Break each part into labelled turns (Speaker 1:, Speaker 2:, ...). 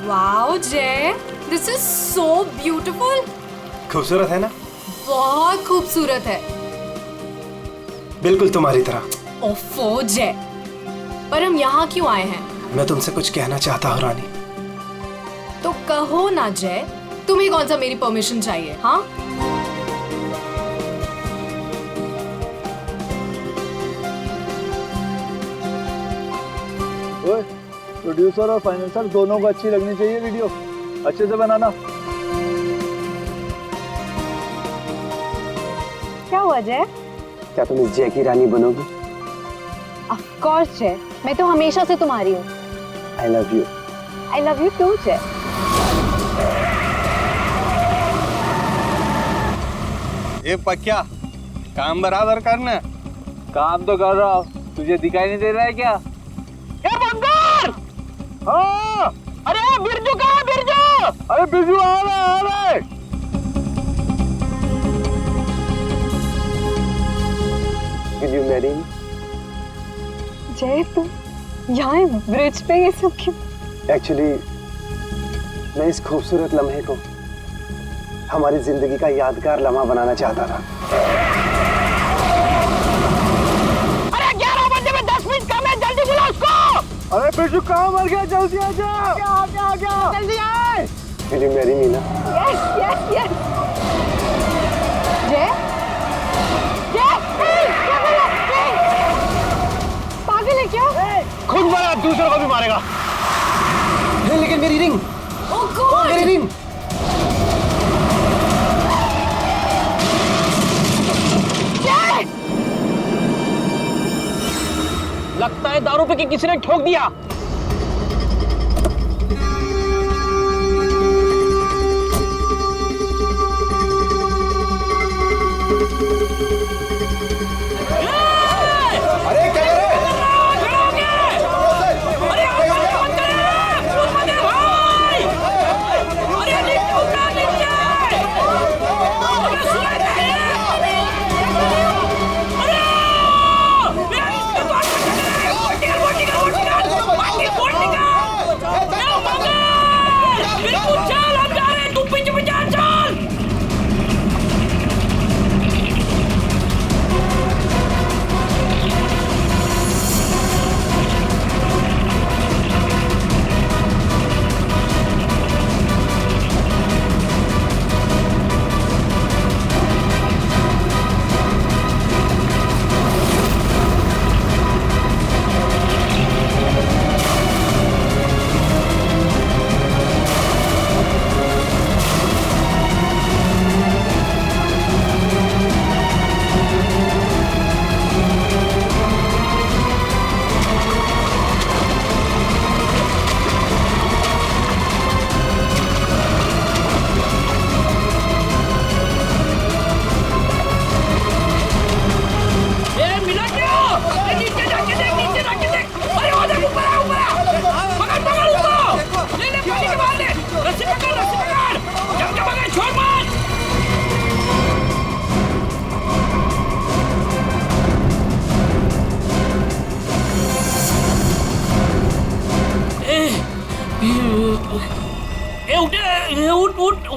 Speaker 1: Wow जय, this is so beautiful.
Speaker 2: खूबसूरत है ना?
Speaker 1: बहुत खूबसूरत है।
Speaker 2: बिल्कुल तुम्हारी तरह।
Speaker 1: ओफो जय, पर हम यहाँ क्यों आए हैं?
Speaker 2: मैं तुमसे कुछ कहना चाहता हूँ रानी।
Speaker 1: तो कहो ना जय, तुम्हें कौन सा मेरी परमिशन चाहिए? हाँ,
Speaker 3: प्रोड्यूसर और फाइनेंसर दोनों को अच्छी लगनी चाहिए वीडियो, अच्छे से बनाना।
Speaker 4: क्या हुआ जय?
Speaker 2: क्या तुम इस जय की रानी बनोगी?
Speaker 4: ऑफ कोर्स जय, मैं तो हमेशा से तुम्हारी हूँ।
Speaker 2: I love you.
Speaker 4: I love you too Jay.
Speaker 5: ये पक्या, काम बराबर करना।
Speaker 3: काम तो कर रहा हूँ, तुझे दिखाई नहीं दे रहा है क्या? हाँ,
Speaker 6: अरे बिरजू कहाँ है बिरजू?
Speaker 3: अरे बिरजू आ रहे।
Speaker 2: Will you marry me?
Speaker 4: जय तुम यहाँ ब्रिज पे ये सब क्यों?
Speaker 2: Actually, मैं इस खूबसूरत लम्हे को हमारी जिंदगी का यादगार लम्हा बनाना चाहता था।
Speaker 6: अरे 11 बजे में 10 मिनट कम है, जल्दी बुला उसको।
Speaker 3: अरे बिरजू कहाँ मर गया? जल्दी आ जा।
Speaker 6: क्या जल्दी आए।
Speaker 2: Will you marry me ना?
Speaker 4: Yes yes yes. जय पागल है क्या?
Speaker 6: खुद मारा, दूसरों को भी मारेगा।
Speaker 2: लेकिन मेरी रिंग,
Speaker 1: ओह गॉड,
Speaker 2: मेरी रिंग।
Speaker 6: लगता है दारू पे कि किसी ने ठोक दिया।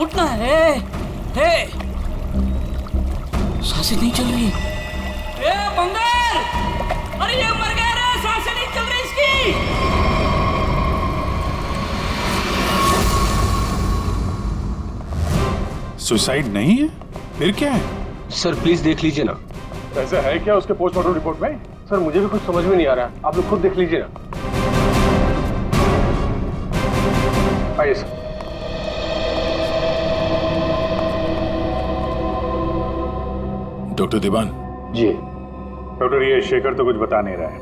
Speaker 7: उठना है। सांसें नहीं चल रही। बंगाल, अरे ये मर गया रे, सांसें नहीं चल रही इसकी।
Speaker 8: सुसाइड नहीं है, फिर क्या है?
Speaker 5: सर प्लीज देख लीजिए ना।
Speaker 9: ऐसा है क्या उसके पोस्टमार्टम रिपोर्ट में? सर मुझे भी कुछ समझ में नहीं आ रहा है, आप लोग खुद देख लीजिए ना। आइए सर।
Speaker 8: डॉक्टर दीवान
Speaker 9: जी डॉक्टर, ये शेखर तो कुछ बता नहीं रहा है,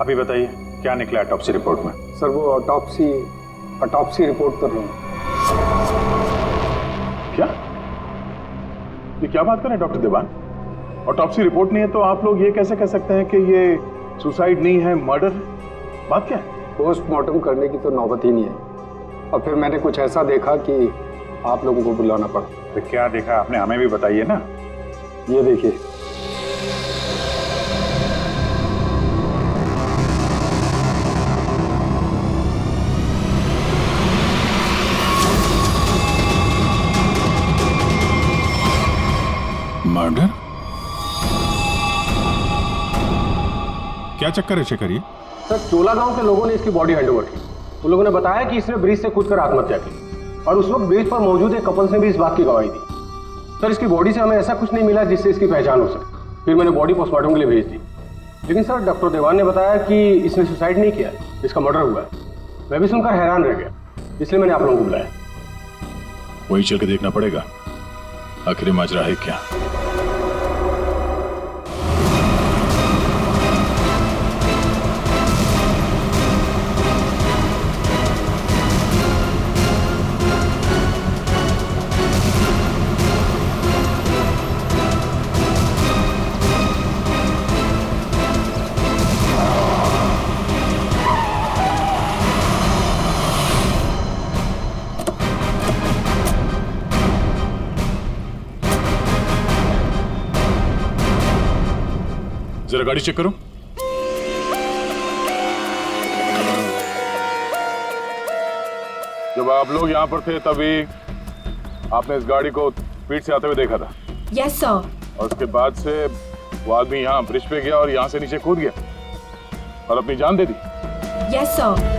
Speaker 9: अभी बताइए क्या निकला ऑटोप्सी रिपोर्ट में?
Speaker 10: सर वो ऑटोप्सी रिपोर्ट तो नहीं।
Speaker 9: क्या? ये क्या बात कर रहे हैं डॉक्टर दीवान? ऑटोप्सी रिपोर्ट नहीं है तो आप लोग ये कैसे कह सकते हैं कि ये सुसाइड नहीं है, मर्डर है? बात क्या है?
Speaker 10: पोस्टमार्टम करने की तो नौबत ही नहीं है, और फिर मैंने कुछ ऐसा देखा कि आप लोगों को बुलाना पड़ा।
Speaker 9: तो क्या देखा आपने, हमें भी बताइए ना।
Speaker 10: ये देखिए,
Speaker 8: क्या चक्कर है शेखर ये?
Speaker 10: सर, चोला गांव के लोगों ने इसकी बॉडी हैंडओवर की। उन लोगों ने बताया कि इसने ब्रिज से कूदकर आत्महत्या की और उस वक्त ब्रिज पर मौजूद एक कपल्स ने भी इस बात की गवाही दी। सर, इसकी बॉडी से हमें ऐसा कुछ नहीं मिला जिससे इसकी पहचान हो सके। फिर मैंने बॉडी पोस्टमार्टम के लिए भेज दी, लेकिन सर डॉक्टर देवान ने बताया कि इसने सुसाइड नहीं किया है, इसका मर्डर हुआ है। मैं भी सुनकर हैरान रह गया, इसलिए मैंने आप लोगों को बुलाया।
Speaker 8: वही चल के देखना पड़ेगा आखिर माजरा है क्या। जरा गाड़ी चेक करो।
Speaker 9: जब आप लोग यहाँ पर थे तभी आपने इस गाड़ी को स्पीड से आते हुए देखा था?
Speaker 1: Yes sir.
Speaker 9: और उसके बाद से वो आदमी यहाँ ब्रिज पे गया और यहाँ से नीचे कूद गया और अपनी जान दे दी?
Speaker 1: Yes sir.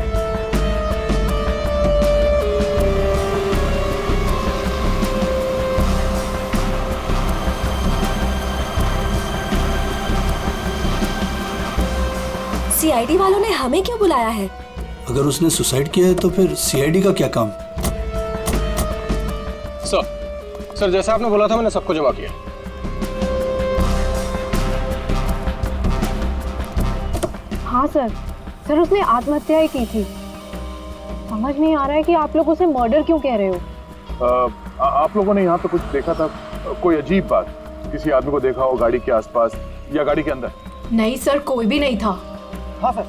Speaker 11: सीआईडी वालों ने हमें क्यों बुलाया है?
Speaker 12: अगर उसने सुसाइड किया है तो फिर सीआईडी का क्या काम?
Speaker 10: सर जैसा आपने बोला था मैंने सबको जमा किया।
Speaker 4: हाँ सर, सर उसने आत्महत्या ही की थी। समझ नहीं आ रहा है कि आप लोग उसे मर्डर क्यों कह रहे हो।
Speaker 9: आप लोगों ने यहाँ पे कुछ देखा था? कोई अजीब बात, किसी आदमी को देखा हो गाड़ी के आसपास या गाड़ी के अंदर?
Speaker 1: नहीं सर, कोई भी नहीं था।
Speaker 2: हाँ सर,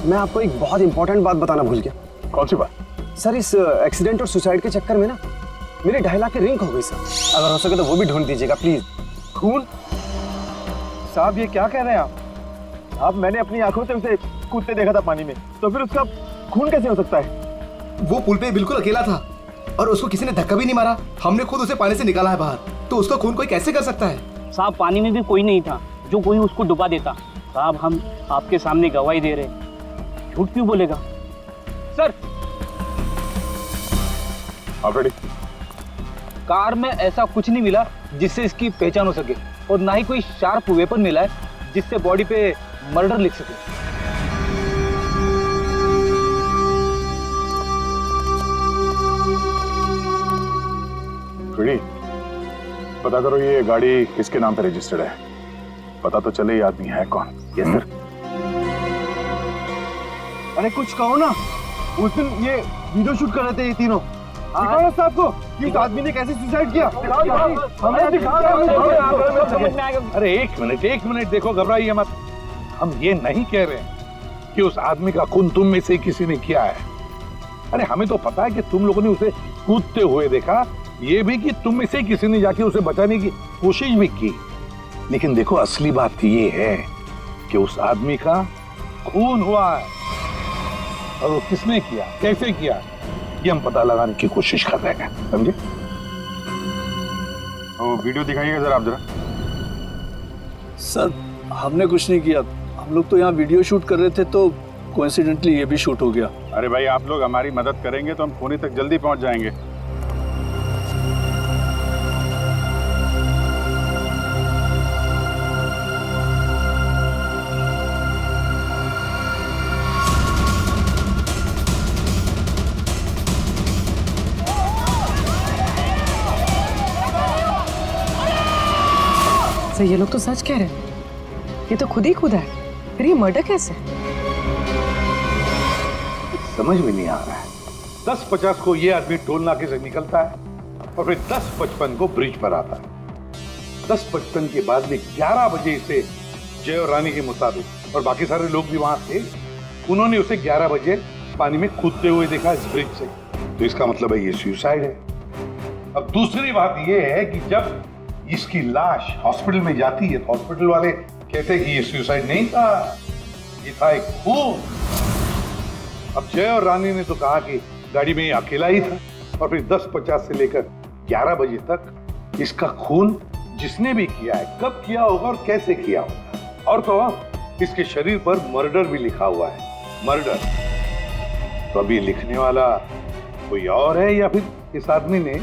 Speaker 2: मैं आपको एक बहुत इंपॉर्टेंट बात बताना भूल गया।
Speaker 9: कौन सी बात?
Speaker 2: सर, इस एक्सीडेंट और सुसाइड के चक्कर में ना मेरी 2.5 लाख की रिंग हो गई सर। अगर हो सके तो वो भी ढूंढ दीजिएगा प्लीज।
Speaker 3: खून? साहब ये क्या कह रहे हैं आप? मैंने अपनी आंखों से उसे कूदते देखा था पानी में, तो फिर उसका खून कैसे हो सकता है?
Speaker 12: वो पुल पे बिल्कुल अकेला था और उसको किसी ने धक्का भी नहीं मारा। हमने खुद उसे पानी से निकाला है बाहर, तो उसका खून कोई कैसे कर सकता है?
Speaker 6: साहब पानी में भी कोई नहीं था जो कोई उसको डुबा देता। साहब हम आपके सामने गवाही दे रहे, झूठ क्यों बोलेगा? सर
Speaker 9: आप रेडी?
Speaker 6: कार में ऐसा कुछ नहीं मिला जिससे इसकी पहचान हो सके और ना ही कोई शार्प वेपन मिला है जिससे बॉडी पे मर्डर लिख सके।
Speaker 9: रेडी? पता करो ये गाड़ी किसके नाम पे रजिस्टर्ड है, पता तो चले ये आदमी है कौन। Yes sir.
Speaker 3: अरे कुछ कहो ना, उस दिन ये वीडियो शूट कर रहे थे ये तीनों। दिखाओ ना साहब को कि इस आदमी ने कैसे सुसाइड किया। हमें दिखाओ।
Speaker 9: अरे एक मिनट देखो, घबराइए मत। हम ये नहीं कह रहे हैं कि उस आदमी का खून तुम में से किसी ने किया है। अरे हमें तो पता है कि तुम लोगों ने उसे कूदते हुए देखा, ये भी कि तुम में से किसी ने जाके उसे बचाने की कोशिश भी की। लेकिन देखो असली बात ये है कि उस आदमी का खून हुआ है और वो किसने किया, कैसे किया, ये हम पता लगाने की कोशिश कर रहे हैं, समझे? वो वीडियो दिखाइएगा जरा आप। जरा
Speaker 3: सर हमने कुछ नहीं किया, हम लोग तो यहाँ वीडियो शूट कर रहे थे तो कोइंसिडेंटली ये भी शूट हो गया।
Speaker 9: अरे भाई आप लोग हमारी मदद करेंगे तो हम खूनी तक जल्दी पहुंच जाएंगे।
Speaker 11: ये लोग तो सच कह रहे हैं, ये तो खुद ही खुदा है, फिर ये मर्डर कैसे?
Speaker 9: समझ में नहीं आ रहा है। 10:50 को ये आदमी टोल नाके से निकलता है और फिर 10:55 को ब्रिज पर आता है। 10:55 के बाद भी 11 बजे इसे जय और रानी के मुताबिक, और बाकी सारे लोग भी वहां थे, उन्होंने उसे 11 बजे पानी में कूदते हुए देखा इस ब्रिज से। तो इसका मतलब है ये सुसाइड है। अब दूसरी बात ये है कि जब इसकी लाश हॉस्पिटल में जाती है तो हॉस्पिटल वाले कहते हैं कि ये सुसाइड नहीं था, ये था एक खून। अब जय और रानी ने तो कहा कि गाड़ी में अकेला ही था, और फिर 10:50 से लेकर 11 बजे तक इसका खून जिसने भी किया है, कब किया होगा और कैसे किया होगा। और तो इसके शरीर पर मर्डर भी लिखा हुआ है, मर्डर। तो अभी लिखने वाला कोई और है या फिर इस आदमी ने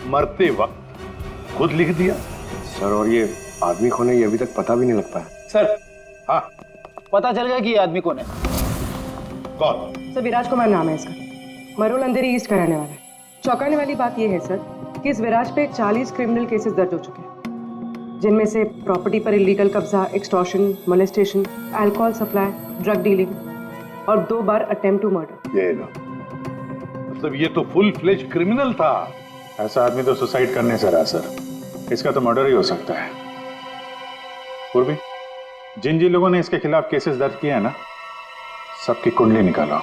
Speaker 9: मरते वक्त खुद लिख दिया?
Speaker 10: सर, और ये आदमी कौन है ये अभी तक पता भी नहीं लग पाया।
Speaker 6: सर,
Speaker 9: हाँ
Speaker 6: पता चल गया कि ये आदमी कौन है।
Speaker 9: कौन?
Speaker 11: सर, विराज कुमार नाम है इसका, मरोल अंधेरी ईस्ट का रहने वाला है। चौंकाने वाली बात यह है सर कि इस विराज पे 40 क्रिमिनल केसेस दर्ज हो चुके हैं, जिनमें से प्रॉपर्टी पर इलीगल कब्जा, extortion, molestation, alcohol supply, drug dealing और 2 बार अटेम्प्ट टू मर्डर।
Speaker 9: ये लो, मतलब ये तो फुल फ्लेज क्रिमिनल था।
Speaker 8: ऐसा आदमी तो सुसाइड करने से रहा सर, इसका तो मर्डर ही हो सकता है। पूर्वी, जिन जिन लोगों ने इसके खिलाफ केसेस दर्ज किए हैं ना, सबकी कुंडली निकालो।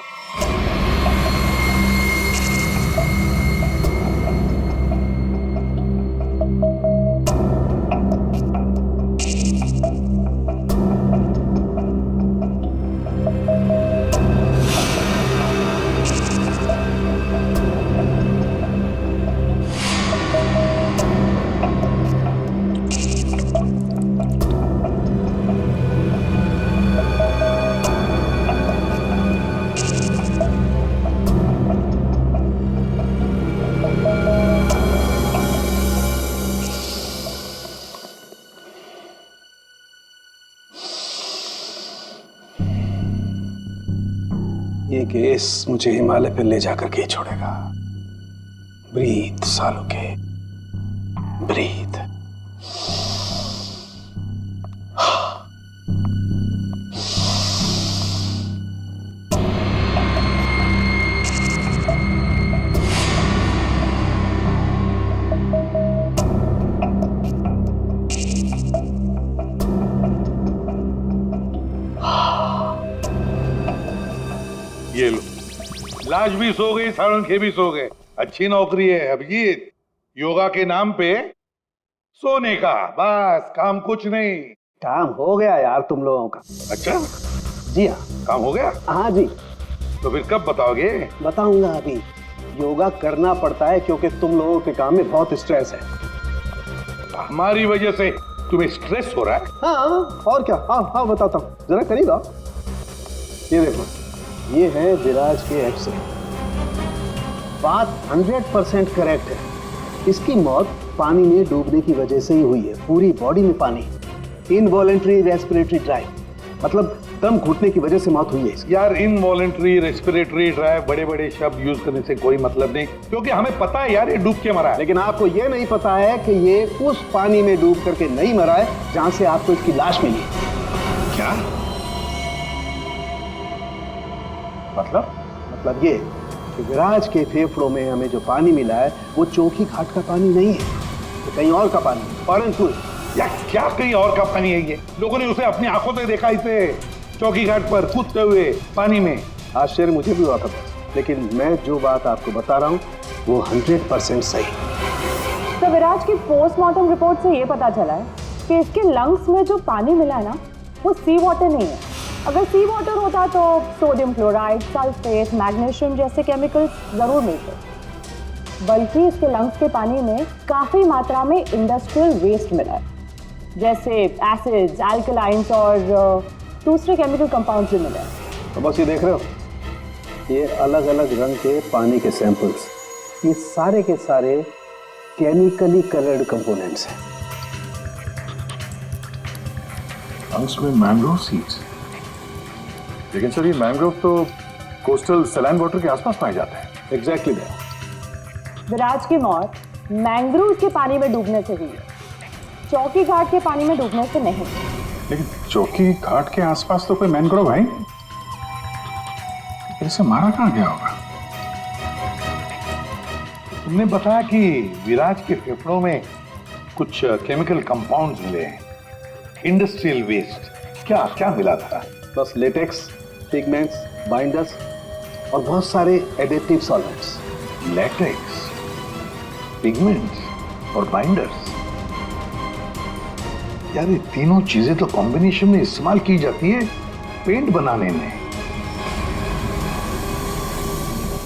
Speaker 2: ये केस मुझे हिमालय पे ले जाकर के ही छोड़ेगा। ब्रीथ सालों के, ब्रीथ।
Speaker 9: ये लो, लाश भी सो गई, साळुंखे भी सो गए। अच्छी नौकरी है अभिजीत, योगा के नाम पे सोने का, बस काम कुछ नहीं।
Speaker 2: काम हो गया यार तुम लोगों का।
Speaker 9: अच्छा
Speaker 2: जी हाँ,
Speaker 9: काम हो गया?
Speaker 2: हाँ जी।
Speaker 9: तो फिर कब बताओगे?
Speaker 2: बताऊंगा अभी। योगा करना पड़ता है क्योंकि तुम लोगों के काम में बहुत स्ट्रेस है।
Speaker 9: हमारी वजह से तुम्हें स्ट्रेस हो रहा है?
Speaker 2: हाँ, और क्या। हाँ हाँ बताता हूँ, जरा करीब। ये देखो, ये है विराज के एक्सरे। बात 100% करेक्ट है। इसकी मौत पानी में डूबने की वजह से ही हुई है। पूरी बॉडी में पानी, इनवॉलेंट्री रेस्पिरेटरी ड्राइव, मतलब दम घुटने की वजह से मौत हुई है इसकी।
Speaker 9: यार, इनवॉलेंट्री रेस्पिरेटरी ड्राइव बड़े बड़े शब्द यूज करने से कोई मतलब नहीं, क्योंकि हमें पता है यार ये डूब के मरा है।
Speaker 2: लेकिन आपको ये नहीं पता है कि ये उस पानी में डूब करके नहीं मरा है जहां से आपको इसकी लाश मिली।
Speaker 9: क्या
Speaker 2: मतलब ये कि विराज के फेफड़ों में हमें जो पानी मिला है वो चौकी घाट का पानी नहीं है, तो कहीं और का पानी, फॉरेन फ्लूइड।
Speaker 9: यार क्या कहीं और का पानी है? ये लोगों ने उसे अपनी आंखों से देखा, इसे चौकी घाट पर कूदते हुए पानी में।
Speaker 2: आश्चर्य मुझे भी हुआ था, लेकिन मैं जो बात आपको बता रहा हूँ वो 100% सही।
Speaker 4: तो विराज की पोस्टमार्टम रिपोर्ट से ये पता चला है कि इसके लंग्स में जो पानी मिला है ना, वो सी वाटर नहीं है। अगर सी वाटर होता तो सोडियम क्लोराइड, सल्फेट, मैग्नीशियम जैसे केमिकल्स जरूर मिलते, बल्कि इसके लंग्स के पानी में काफी मात्रा में इंडस्ट्रियल वेस्ट मिला है, जैसे एसिड्स, अल्कलाइंस और दूसरे केमिकल कंपाउंड्स भी मिले हैं।
Speaker 2: तो बस ये देख रहे हो, ये अलग अलग रंग के पानी के सैंपल्स, ये सारे के सारे केमिकली कलर्ड कंपोनेंट्स हैं।
Speaker 8: लंग्स में मैंग्रोव सीड्स, लेकिन सर ये मैंग्रोव तो कोस्टल सैलाइन वाटर के आसपास पाए जाते हैं।
Speaker 2: एग्जैक्टली।
Speaker 4: विराज की मौत मैंग्रोव के पानी में डूबने से हुई है, चौकी घाट के पानी में डूबने से नहीं।
Speaker 8: लेकिन चौकी घाट के आसपास तो कोई मैंग्रोव है, इसे मारा कहाँ गया होगा?
Speaker 9: तुमने बताया कि विराज के फेफड़ों में कुछ केमिकल कंपाउंड्स मिले हैं, इंडस्ट्रियल वेस्ट। क्या क्या मिला था?
Speaker 2: बस लेटेक्स, पिगमेंट्स, बाइंडर्स और बहुत सारे एडिटिव सॉल्वेंट्स।
Speaker 9: लेटेक्स, पिगमेंट्स और बाइंडर्स, यार ये तीनों चीजें तो कॉम्बिनेशन में इस्तेमाल की जाती है पेंट बनाने में।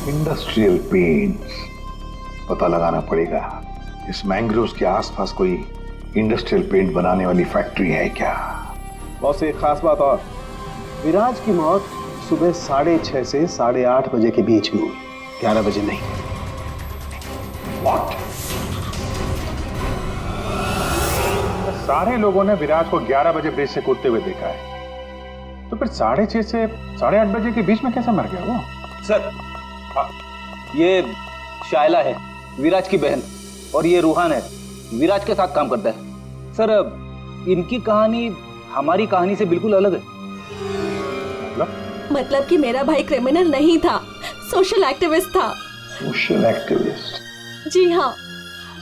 Speaker 9: इंडस्ट्रियल पेंट्स, पता लगाना पड़ेगा इस मैंग्रोव्स के आसपास कोई इंडस्ट्रियल पेंट बनाने वाली फैक्ट्री है क्या?
Speaker 2: बस एक खास बात और, विराज की मौत सुबह 6:30 से 8:30 बजे के बीच में हुई, 11 बजे नहीं।
Speaker 8: सारे लोगों ने विराज को 11 बजे ब्रिज से कूदते हुए देखा है, तो फिर 6:30 से 8:30 बजे के बीच में कैसे मर गया वो?
Speaker 6: सर, ये शायला है, विराज की बहन, और ये रूहान है, विराज के साथ काम करता है। सर, इनकी कहानी हमारी कहानी से बिल्कुल अलग है।
Speaker 13: मतलब कि मेरा भाई क्रिमिनल नहीं था, सोशल एक्टिविस्ट था।
Speaker 9: Social activist?
Speaker 13: जी हाँ।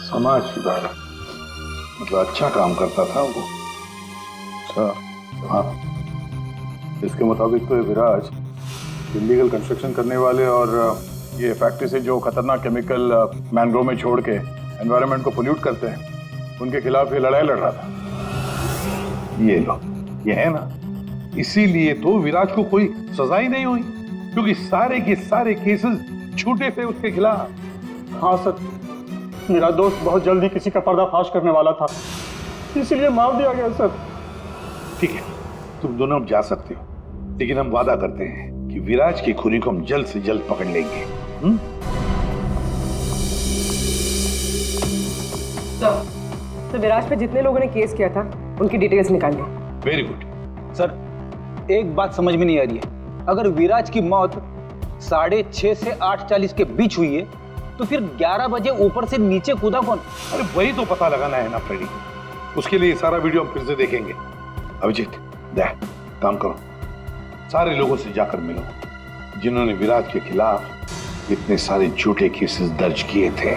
Speaker 9: समाज सुधारक, मतलब अच्छा काम करता था वो। अच्छा, हाँ। इसके मुताबिक तो ये विराज इलीगल कंस्ट्रक्शन करने वाले और ये फैक्ट्री से जो खतरनाक केमिकल मैंग्रोव में छोड़ के एनवायरनमेंट को पोल्यूट करते हैं, उनके खिलाफ ये लड़ाई लड़ रहा था। ये लो, ये है ना, इसीलिए तो विराज को कोई सजा ही नहीं हुई, क्योंकि सारे के सारे केसेस झूठे थे उसके खिलाफ।
Speaker 10: हाँ सर, मेरा दोस्त बहुत जल्दी किसी का पर्दाफाश करने वाला था, इसीलिए मार दिया गया सर।
Speaker 9: ठीक है, तुम दोनों अब जा सकते हो, लेकिन हम वादा करते हैं कि विराज की खूनी को हम जल्द से जल्द पकड़ लेंगे।
Speaker 11: तो विराज पे जितने लोगों ने केस किया था उनकी डिटेल्स निकालिए।
Speaker 9: Very good.
Speaker 6: सर, एक बात समझ में नहीं आ रही है, अगर विराज की मौत 6:30 से 8:40 के बीच हुई है, तो फिर 11 बजे ऊपर से नीचे कूदा कौन?
Speaker 9: अरे वही तो पता लगाना है ना फ्रेडी, उसके लिए सारा वीडियो हम फिर से देखेंगे। अभिजीत, दे काम करो, सारे लोगों से जाकर मिलो जिन्होंने विराज के खिलाफ इतने सारे झूठे केसेस दर्ज किए थे।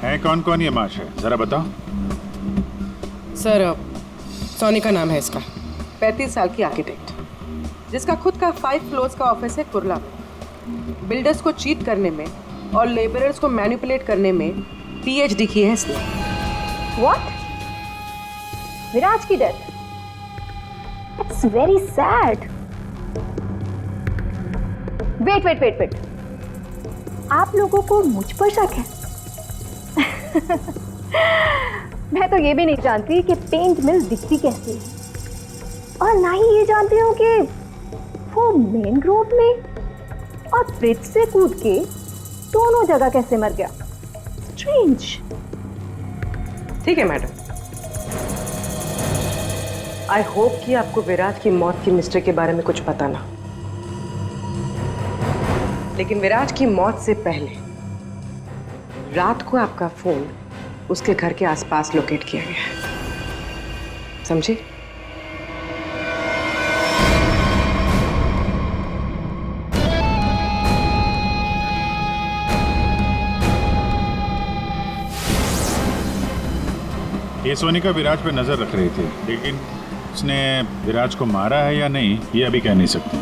Speaker 8: है कौन कौन ये माश है, जरा बताओ।
Speaker 11: सर, सोनी का नाम है इसका, 35 साल की आर्किटेक्ट, जिसका खुद का 5 फ्लोर्स का ऑफिस है कुर्ला में। बिल्डर्स को चीट करने में और लेबरर्स को मैनिपुलेट करने में पीएचडी की है इसने।
Speaker 14: What? विराज की death? It's very sad. Wait. आप लोगों को मुझ पर शक है? मैं तो ये भी नहीं जानती कि पेंट मिल दिखती कैसी है, और ना ही ये जानती हूँ कि वो मेन रोड में और ब्रिज से कूद के दोनों जगह कैसे मर गया। स्ट्रेंज।
Speaker 11: ठीक है मैडम, आई होप कि आपको विराज की मौत की मिस्ट्री के बारे में कुछ पता ना, लेकिन विराज की मौत से पहले रात को आपका फोन उसके घर के आसपास लोकेट किया गया है, समझे?
Speaker 8: ये सोनिका विराज पे नजर रख रही थी, लेकिन उसने विराज को मारा है या नहीं ये अभी कह नहीं सकती।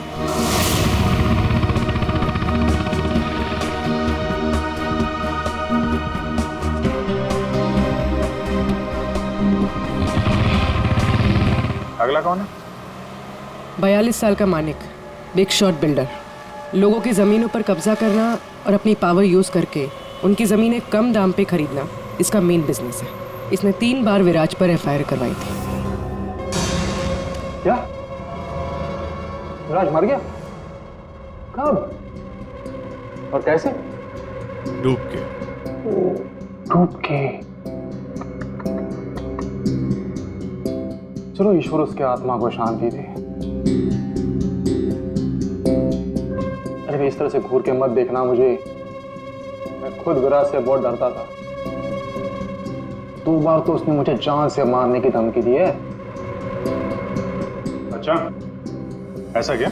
Speaker 8: अगला कौन है?
Speaker 11: 42 साल का मानिक, बिग शॉट बिल्डर, लोगों की जमीनों पर कब्जा करना और अपनी पावर यूज करके उनकी जमीनें कम दाम पे खरीदना इसका मेन बिजनेस है। इसने 3 बार विराज पर एफआईआर करवाई थी।
Speaker 10: क्या? विराज मर गया? कब और कैसे?
Speaker 8: डूब के।
Speaker 10: चलो, ईश्वर उसके आत्मा को शांति दे। अरे इस तरह से घूर के मत देखना मुझे, मैं खुद विराज से बहुत डरता था। 2 बार तो उसने मुझे जान से मारने की धमकी दी है।
Speaker 8: अच्छा, ऐसा क्या?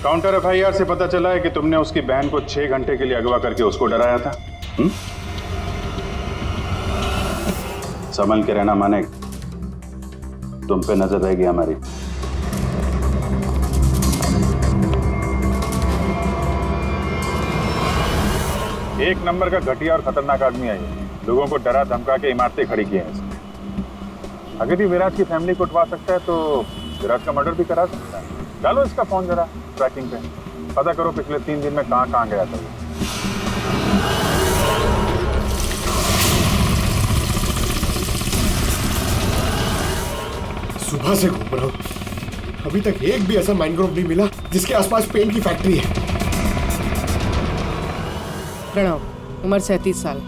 Speaker 8: काउंटर एफआईआर से पता चला है कि तुमने उसकी बहन को 6 घंटे के लिए अगवा करके उसको डराया था। संभल के रहना माने, तुम पे नजर रहेगी हमारी। एक नंबर का घटिया और खतरनाक आदमी है ये, लोगों को डरा धमका के इमारतें खड़ी की हैं इसने। अगर ये विराज की फैमिली को उठवा सकता है तो विराज का मर्डर भी करा सकता है। डालो इसका फोन जरा ट्रैकिंग पे, पता करो पिछले 3 दिन में कहां गया था।
Speaker 12: सुबह से घूम रहा हूँ, अभी तक एक भी ऐसा मैनग्रोव नहीं मिला जिसके आसपास पेंट की फैक्ट्री है।
Speaker 11: प्रणव, उम्र 37 साल,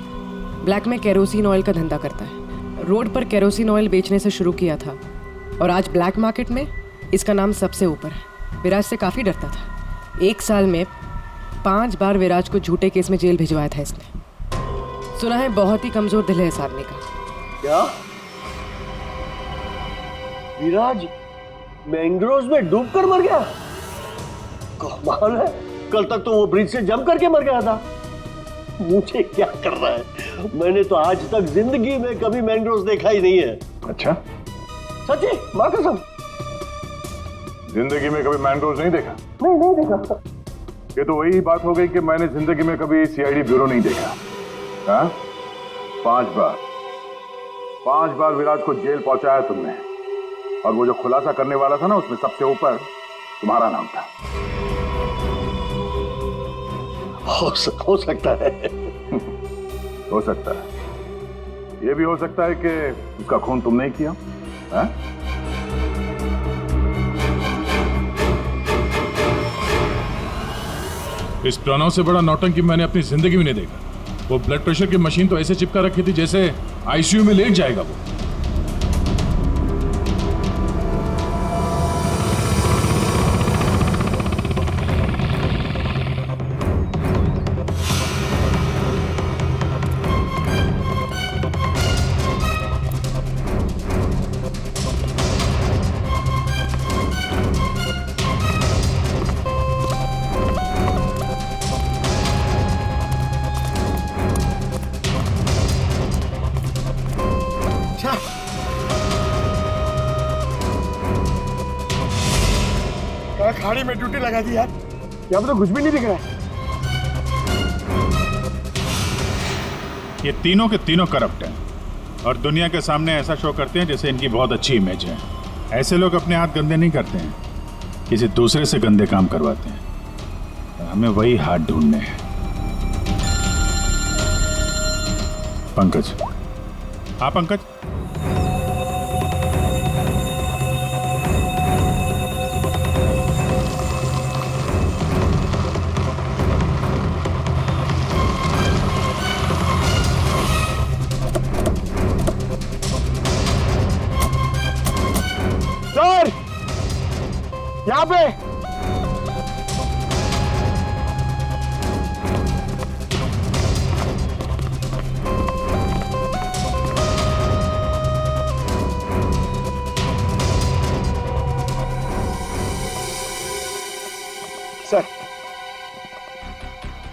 Speaker 11: ब्लैक में केरोसिन ऑयल का धंधा करता है। रोड पर केरोसिन ऑयल बेचने से शुरू किया था और आज ब्लैक मार्केट में इसका नाम सबसे ऊपर है। विराज से काफ़ी डरता था। 1 साल में 5 बार विराज को झूठे केस में जेल भिजवाया था इसने। सुना है बहुत ही कमजोर दिल है इस आदमी का।
Speaker 2: क्या विराज मैंग्रोव्स में डूबकर मर गया? कमाल है, कल तक तो वो ब्रिज से जंप करके मर गया था। मुझे क्या कर रहा है, मैंने तो आज तक जिंदगी में कभी मैंग्रोव्स देखा ही नहीं है।
Speaker 8: अच्छा,
Speaker 2: सच्ची माँ कसम?
Speaker 8: जिंदगी में कभी मैंग्रोव्स नहीं देखा?
Speaker 2: नहीं देखा।
Speaker 8: ये तो वही बात हो गई कि मैंने जिंदगी में कभी सीआईडी ब्यूरो नहीं देखा। हाँ? 5 बार विराज को जेल पहुंचाया तुमने, और वो जो खुलासा करने वाला था ना, उसमें सबसे ऊपर तुम्हारा नाम था।
Speaker 2: हो सकता है।
Speaker 8: हो सकता है। ये भी हो सकता है कि उसका खून तुमने ही किया। हाँ?
Speaker 15: इस प्रणव से बड़ा नौटंकी मैंने अपनी जिंदगी में नहीं देखा। वो ब्लड प्रेशर की मशीन तो ऐसे चिपका रखी थी जैसे आईसीयू में लेट जाएगा वो।
Speaker 12: खाड़ी में ड्यूटी लगा दी यार, यहाँ पे तो कुछ भी नहीं दिख रहा है।
Speaker 15: ये तीनों के तीनों करप्ट हैं और दुनिया के सामने ऐसा शो करते हैं जैसे इनकी बहुत अच्छी इमेज है। ऐसे लोग अपने हाथ गंदे नहीं करते हैं, किसी दूसरे से गंदे काम करवाते हैं। हमें वही हाथ ढूंढने हैं। पंकज, हाँ पंकज,
Speaker 12: सर यहाँ पे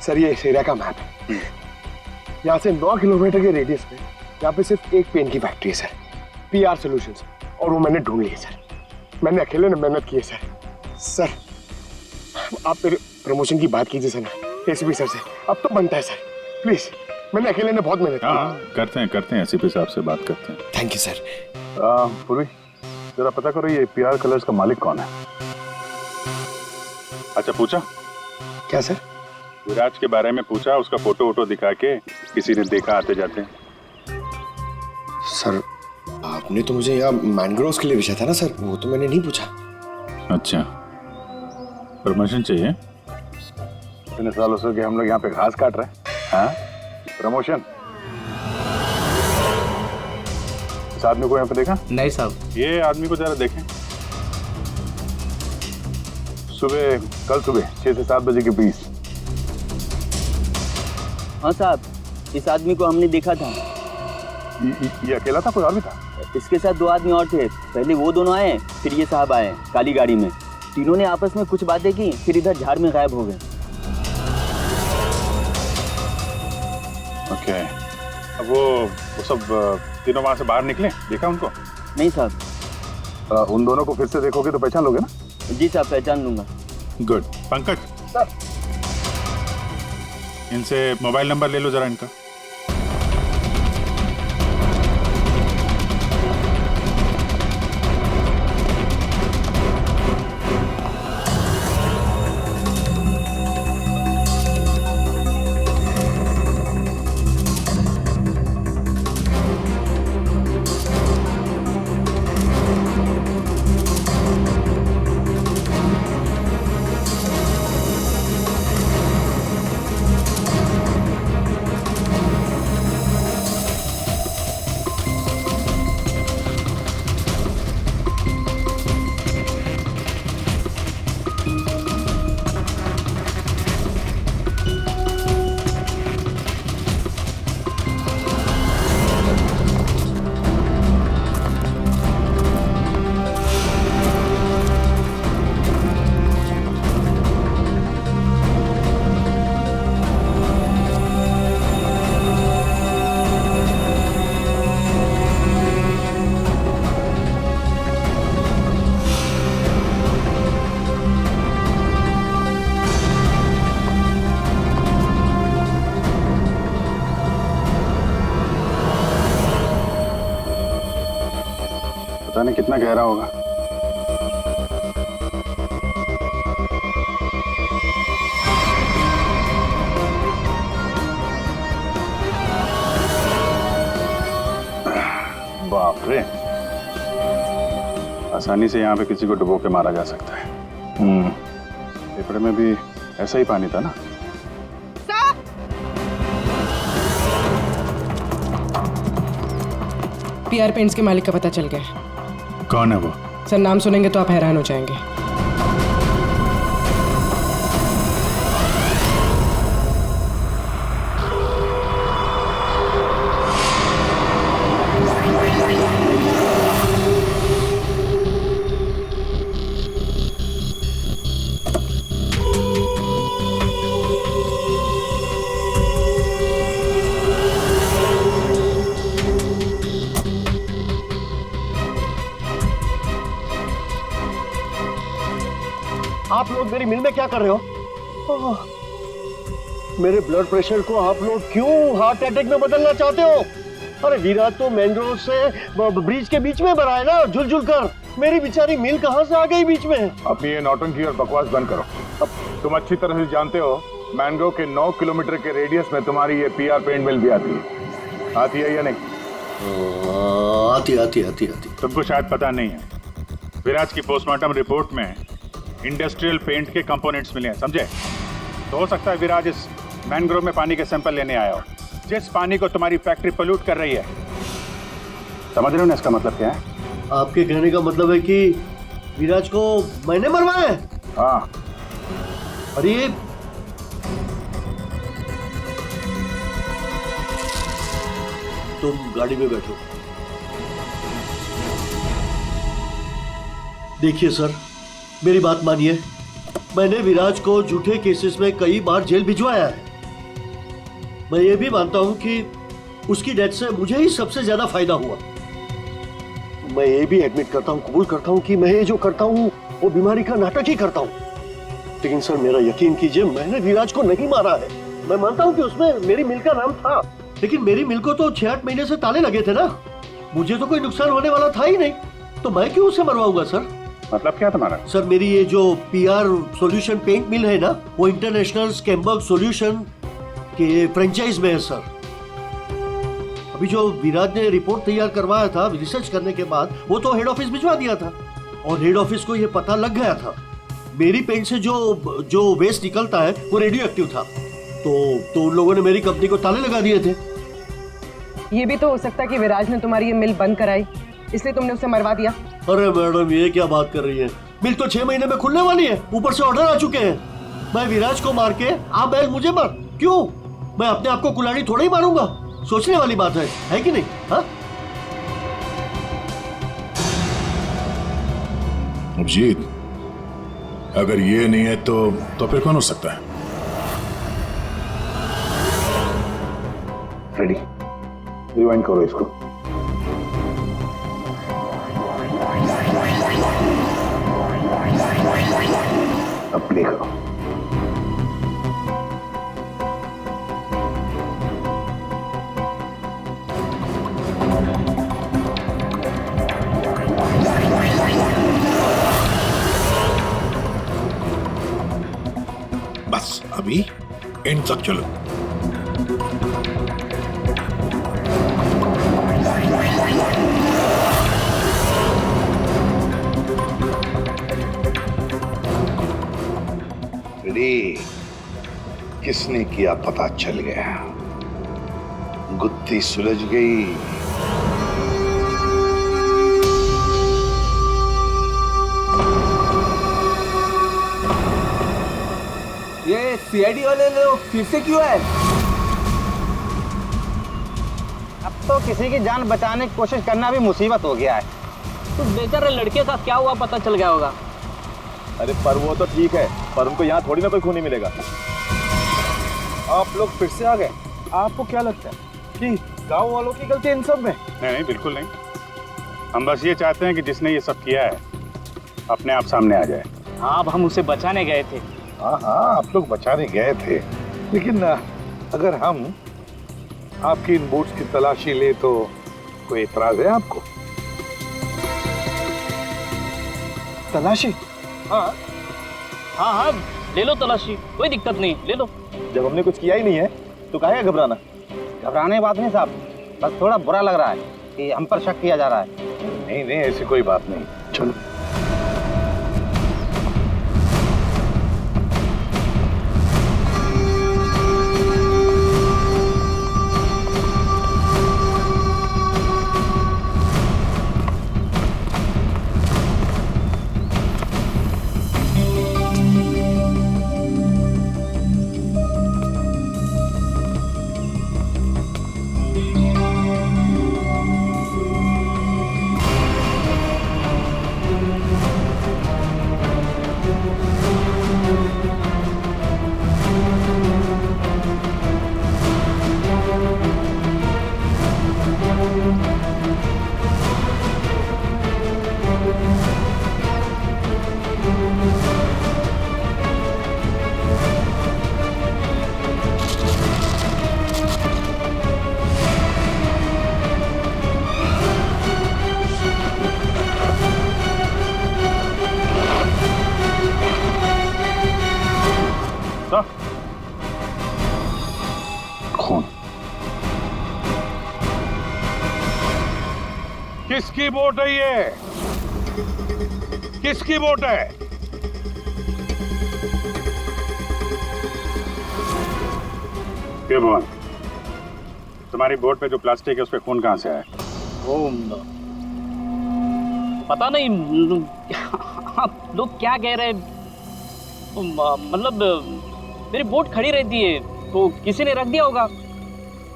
Speaker 12: सर ये इस एरिया का मैप है। यहाँ से 9 किलोमीटर के रेडियस में यहाँ पे सिर्फ एक पेन की फैक्ट्री है सर, पीआर सॉल्यूशंस, और वो मैंने ढूंढ ली है सर। मैंने अकेले ने मेहनत की है सर। सर आप मेरे प्रमोशन की बात कीजिए सर ना एसीपी सर से, अब तो बनता है सर, प्लीज। मैंने अकेले ने बहुत मेहनत की।
Speaker 15: हाँ करते हैं एसीपी साहब से बात करते हैं।
Speaker 12: Thank you sir.
Speaker 8: पूर्वी जरा पता करो ये पीआर कलर्स का मालिक कौन है? अच्छा पूछा?
Speaker 12: क्या सर?
Speaker 8: विराज के बारे में पूछा, उसका फोटो वोटो दिखा के किसी ने देखा आते जाते?
Speaker 12: सर आपने तो मुझे यहाँ मैंग्रोव्स के लिए पूछा था ना सर, वो तो मैंने नहीं पूछा।
Speaker 15: अच्छा, प्रमोशन चाहिए?
Speaker 8: इतने सालों से कि हम लोग यहाँ पे घास काट रहे हैं। हाँ प्रमोशन? इस आदमी को यहाँ पे देखा?
Speaker 5: नहीं साहब।
Speaker 8: ये आदमी को जरा देखें। कल सुबह 6 से 7 बजे के बीच।
Speaker 5: हाँ साहब, इस आदमी को हमने देखा था।
Speaker 8: ये अकेला था, कोई और भी था?
Speaker 5: इसके साथ 2 आदमी और थे। पहले वो दोनों आए, फिर ये साहब आए काली गाड़ी में। तीनों ने आपस में कुछ बातें की, फिर इधर झाड़ में गायब हो गए।
Speaker 8: ओके, अब वो सब तीनों वहां से बाहर निकले, देखा उनको?
Speaker 5: नहीं साहब।
Speaker 8: उन दोनों को फिर से देखोगे तो पहचान लोगे ना?
Speaker 5: जी साहब, पहचान लूंगा।
Speaker 15: गुड। पंकज
Speaker 2: सर,
Speaker 15: इनसे मोबाइल नंबर ले लो जरा इनका। जाने कितना गहरा होगा। बाप रे, आसानी से यहाँ पे किसी को डुबो के मारा जा सकता है। पेपर में भी ऐसा ही पानी था ना।
Speaker 11: पीआर पेंट्स के मालिक का पता चल गया है।
Speaker 15: कौन है वो?
Speaker 11: सर नाम सुनेंगे तो आप हैरान हो जाएंगे।
Speaker 2: आप लोग मेरी मिल में क्या कर रहे हो? मेरे ब्लड प्रेशर को आप लोग क्यों हार्ट अटैक में बदलना चाहते हो? अरे विराट तो मैंग्रोव से ब्रिज के बीच में मरा है ना, झुल झुल कर। मेरी बेचारी मिल कहां से आ गई बीच में?
Speaker 8: अपनी ये नौटंकी और बकवास बंद करो। तुम अच्छी तरह से जानते हो मैंग्रोव के 9 किलोमीटर के रेडियस में तुम्हारी ये पीआर पेंट मिल भी आती है या नहीं?
Speaker 2: आती।
Speaker 15: तुमको शायद पता नहीं है, विराज की पोस्टमार्टम रिपोर्ट में इंडस्ट्रियल पेंट के कंपोनेंट्स मिले हैं, समझे? तो हो सकता है विराज इस मैंग्रोव में पानी के सैंपल लेने आया हो, जिस पानी को तुम्हारी फैक्ट्री पोल्यूट कर रही है। समझ रहे हो ना इसका मतलब क्या है?
Speaker 2: आपके कहने का मतलब है कि विराज को मैंने मरवाया है?
Speaker 8: हाँ।
Speaker 2: अरे तुम गाड़ी में बैठो। देखिए सर, मेरी बात मानिए, मैंने विराज को झूठे केसेस में कई बार जेल भिजवाया है। मैं ये भी मानता हूं कि उसकी डेथ से मुझे ही सबसे ज्यादा फायदा हुआ। मैं ये भी एडमिट करता हूं, कबूल करता हूं कि मैं ये जो करता हूं वो बीमारी का नाटक ही करता हूं। लेकिन सर मेरा यकीन कीजिए, मैंने विराज को नहीं मारा है। मैं मानता हूं कि उसमें मेरी मिल का नाम था, लेकिन मेरी मिल को तो 6-8 महीने से ताले लगे थे ना। मुझे तो कोई नुकसान होने वाला था ही नहीं, तो मैं क्यों उसे मरवाऊंगा सर?
Speaker 15: मतलब क्या तुम्हारा?
Speaker 2: सर मेरी ये जो पीआर सॉल्यूशन पेंट मिल है ना, वो इंटरनेशनल स्कैम्बर्ग सॉल्यूशन के फ्रेंचाइज में है सर। अभी जो विराज ने रिपोर्ट तैयार करवाया था रिसर्च करने के बाद, वो तो हेड ऑफिस भिजवा दिया था और हेड ऑफिस को ये पता लग गया था मेरी पेंट से जो वेस्ट निकलता है वो रेडियो एक्टिव था। तो उन लोगों ने मेरी कंपनी को ताले लगा दिए थे।
Speaker 11: ये भी तो हो सकता है कि विराज ने तुम्हारी ये मिल बंद कराई, इसलिए तुमने उसे मरवा दिया।
Speaker 2: अरे मैडम, ये क्या बात कर रही है? मिल तो 6 महीने में खुलने वाली है, ऊपर से ऑर्डर आ चुके हैं। मैं विराज को मार के आप बैल मुझे मार क्यों? मैं अपने आप को कुल्हाड़ी थोड़ा ही मारूंगा। सोचने वाली बात है कि नहीं? हाँ
Speaker 15: अभिजीत, अगर ये नहीं है तो फिर कौन हो सकता है?
Speaker 8: रेडी, रिवाइंड करो इसको। अब प्ले करो।
Speaker 9: बस अभी एंड तक चलो। किसने किया पता चल गया, गुत्थी सुलझ गई।
Speaker 6: ये सीआईडी वाले लोग फिर से क्यों है?
Speaker 16: अब तो किसी की जान बचाने की कोशिश करना भी मुसीबत हो गया है।
Speaker 7: तो बेचारे लड़के के साथ क्या हुआ पता चल गया होगा।
Speaker 3: अरे पर वो तो ठीक है, पर उनको यहाँ थोड़ी ना कोई खून ही मिलेगा। आप लोग फिर से आ गए। आपको क्या लगता है कि गांव वालों की गलती इन सब में?
Speaker 15: नहीं, बिल्कुल नहीं। हम बस ये चाहते हैं कि जिसने ये सब किया है अपने आप सामने आ जाए।
Speaker 7: हाँ, अब हम उसे बचाने गए थे।
Speaker 9: हाँ, आप लोग बचाने गए थे, लेकिन अगर हम आपकी इन बूट्स की तलाशी ले तो कोई इतराज है आपको?
Speaker 3: तलाशी?
Speaker 6: हाँ हाँ हाँ, ले लो तलाशी, कोई दिक्कत नहीं, ले लो।
Speaker 3: जब हमने कुछ किया ही नहीं है तो काहे है घबराना?
Speaker 16: घबराने की बात नहीं साहब, बस थोड़ा बुरा लग रहा है कि हम पर शक किया जा रहा है।
Speaker 9: नहीं नहीं, ऐसी कोई बात नहीं, चलो।
Speaker 8: खून
Speaker 9: किसकी वोट है ये? किसकी वोट है?
Speaker 15: के भवन, तुम्हारी बोर्ड पे जो प्लास्टिक है उस पे खून कहाँ से आया?
Speaker 6: पता नहीं आप लोग क्या कह रहे हैं, मतलब मेरी बोट खड़ी रहती है तो किसी ने रख दिया होगा।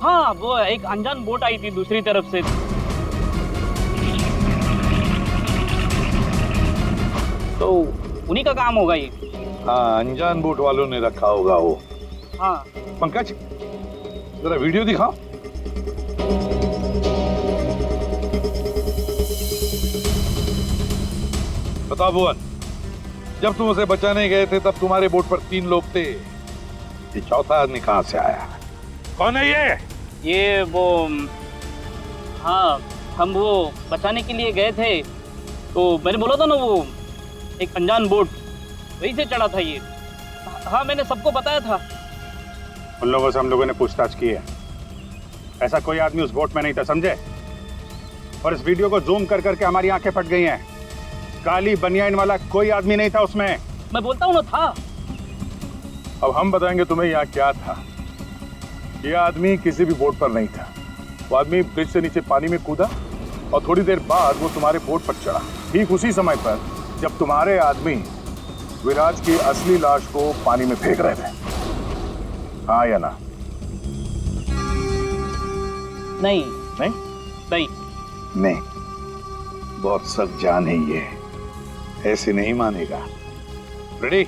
Speaker 6: हाँ, वो एक अनजान बोट आई थी दूसरी तरफ से, तो उन्हीं का काम होगा ये।
Speaker 9: हाँ, अनजान बोट वालों ने रखा होगा वो।
Speaker 6: हाँ
Speaker 9: पंकज, जरा वीडियो दिखाओ। बताओ भुवन, जब तुम उसे बचाने गए थे तब तुम्हारे बोट पर 3 लोग थे, ये चौथा आदमी कहाँ से आया? कौन है
Speaker 6: ये वो, हाँ हम वो बचाने के लिए गए थे तो मैंने बोला था ना, वो एक अनजान बोट वहीं से चढ़ा था ये। हाँ, मैंने सबको बताया था।
Speaker 15: उन लोगों से हम लोगों ने पूछताछ की है, ऐसा कोई आदमी उस बोट में नहीं था, समझे? और इस वीडियो को जूम कर करके हमारी आंखें फट गई हैं। काली बनियान वाला कोई आदमी नहीं था उसमें।
Speaker 6: मैं बोलता हूँ ना, था।
Speaker 8: अब हम बताएंगे तुम्हें यहाँ क्या था। यह आदमी किसी भी बोट पर नहीं था। वो आदमी ब्रिज से नीचे पानी में कूदा और थोड़ी देर बाद वो तुम्हारे बोट पर चढ़ा, ठीक उसी समय पर जब तुम्हारे आदमी विराज की असली लाश को पानी में फेंक रहे थे। हाँ या ना?
Speaker 6: नहीं
Speaker 8: नहीं
Speaker 6: नहीं
Speaker 9: नहीं, बहुत सख्त जान है ये, ऐसे नहीं मानेगा। रेडी?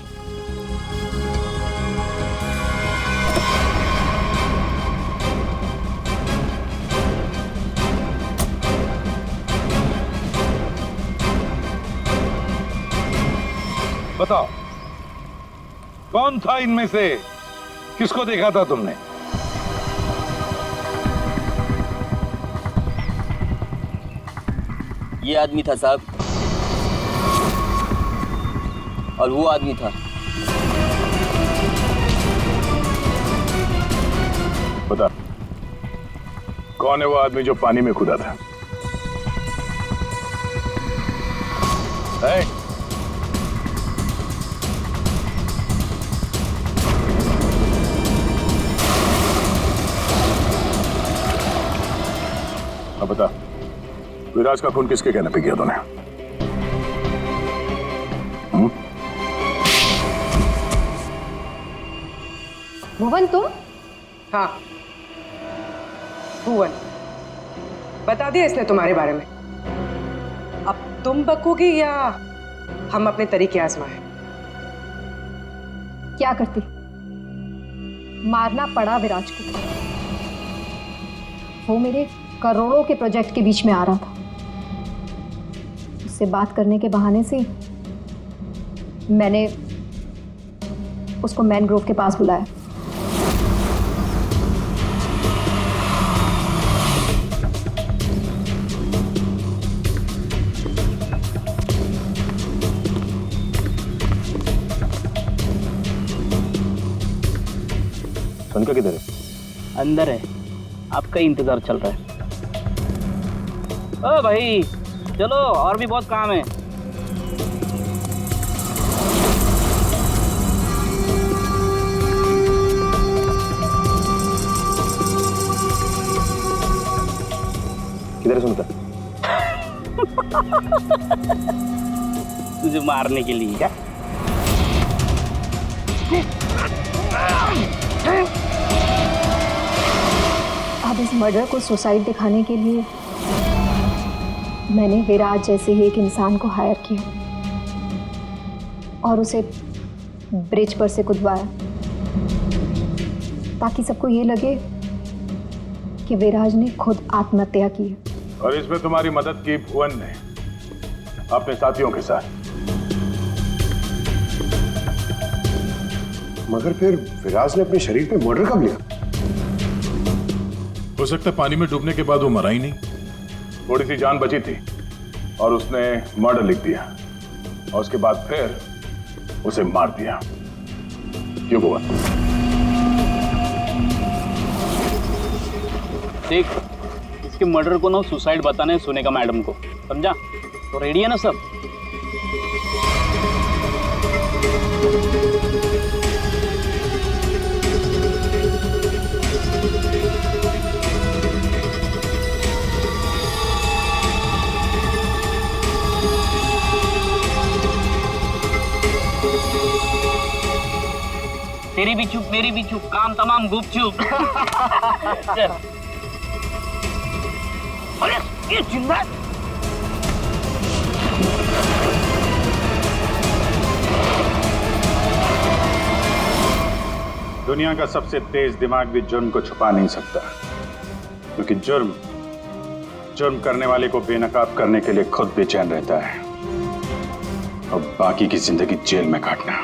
Speaker 9: बताओ, कौन था इनमें से? किसको देखा था तुमने?
Speaker 5: ये आदमी था साहब, और वो आदमी था।
Speaker 8: बता, कौन है वो आदमी जो पानी में कूदा था? है? अब बता, विराज का खून किसके कहने पे किया तूने?
Speaker 11: भुवन तुम? हाँ, भुवन। बता दिया इसने तुम्हारे बारे में। अब तुम बकोगी या हम अपने तरीके आजमाएं?
Speaker 14: क्या करती? मारना पड़ा विराज को। वो मेरे करोड़ों के प्रोजेक्ट के बीच में आ रहा था। उससे बात करने के बहाने से मैंने उसको मैनग्रोव के पास बुलाया।
Speaker 3: कनका किधर है?
Speaker 6: अंदर है, आपका ही इंतजार चल रहा है। ओ भाई चलो, और भी बहुत काम है।
Speaker 3: किधर है सुनता?
Speaker 6: तुझे मारने के लिए। क्या?
Speaker 14: अब इस मर्डर को सुसाइड दिखाने के लिए मैंने विराज जैसे ही एक इंसान को हायर किया और उसे ब्रिज पर से कूदवाया ताकि सबको ये लगे कि विराज ने खुद आत्महत्या की है।
Speaker 8: और इसमें तुम्हारी मदद की भुवन ने अपने साथियों के साथ।
Speaker 12: मगर फिर विराज ने अपने शरीर पे मर्डर कब लिखा?
Speaker 8: हो सकता है पानी में डूबने के बाद वो मरा ही नहीं, थोड़ी सी जान बची थी और उसने मर्डर लिख दिया और उसके बाद फिर उसे मार दिया। क्यों भुवन?
Speaker 6: देख, इसके मर्डर को ना सुसाइड बताने सुनेगा मैडम को, समझा? तो रेडी है ना सब? तेरी भी चुप मेरी भी चुप, काम तमाम गुपचुप। चल। अरे ये जिंदा
Speaker 15: दुनिया का सबसे तेज दिमाग भी जुर्म को छुपा नहीं सकता, क्योंकि जुर्म करने वाले को बेनकाब करने के लिए खुद बेचैन रहता है और बाकी की जिंदगी जेल में काटना।